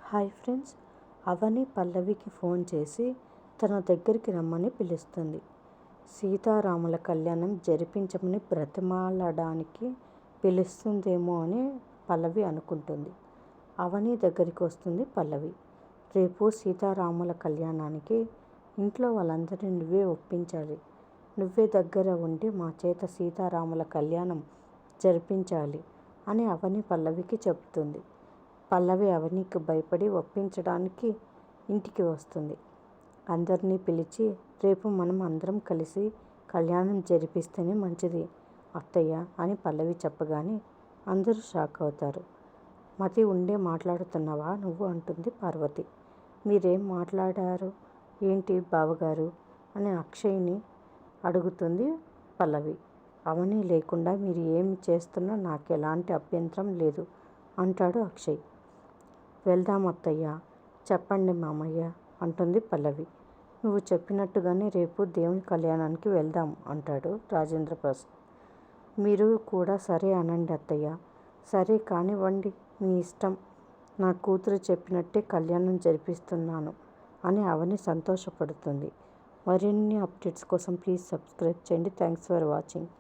Hi friends, అవని పల్లవికి phone చేసి తన దగ్గరికి రమ్మని పిలుస్తుంది. సీతారాముల కళ్యాణం జరిపించమని బ్రతిమాలడానికి పిలుస్తుందేమో అని పల్లవి అనుకుంటుంది. అవని దగ్గరికి వస్తుంది పల్లవి. రేపు సీతారాముల కళ్యాణానికి ఇంట్లో వాళ్ళందరినీ నువ్వే ఒప్పించాలి. నువ్వే దగ్గర ఉండి మా చేత సీతారాముల కళ్యాణం జరిపించాలి అని అవని పల్లవికి చెబుతుంది. పల్లవి అవనికి భయపడి ఒప్పించడానికి ఇంటికి వస్తుంది. అందరినీ పిలిచి రేపు మనం అందరం కలిసి కళ్యాణం జరిపిస్తేనే మంచిది అత్తయ్య అని పల్లవి చెప్పగానే అందరూ షాక్ అవుతారు. మతి ఉండే మాట్లాడుతున్నావా నువ్వు అంటుంది పార్వతి. మీరేం మాట్లాడారు ఏంటి బావగారు అని అక్షయ్ని అడుగుతుంది పల్లవి. అవని లేకుండా మీరు ఏమి చేస్తున్నా నాకు ఎలాంటి అభ్యంతరం లేదు అంటాడు అక్షయ్. వెళ్దాం అత్తయ్య, చెప్పండి మామయ్య అంటుంది పల్లవి. నువ్వు చెప్పినట్టుగానే రేపు దేవుని కళ్యాణానికి వెళ్దాం అంటాడు రాజేంద్ర ప్రసాద్. మీరు కూడా సరే అనండి అత్తయ్య. సరే కానివ్వండి, మీ ఇష్టం. నా కూతురు చెప్పినట్టే కళ్యాణం జరిపిస్తున్నాను అని అవని సంతోషపడుతుంది. మరిన్ని అప్డేట్స్ కోసం ప్లీజ్ సబ్స్క్రైబ్ చేయండి. Thanks for watching.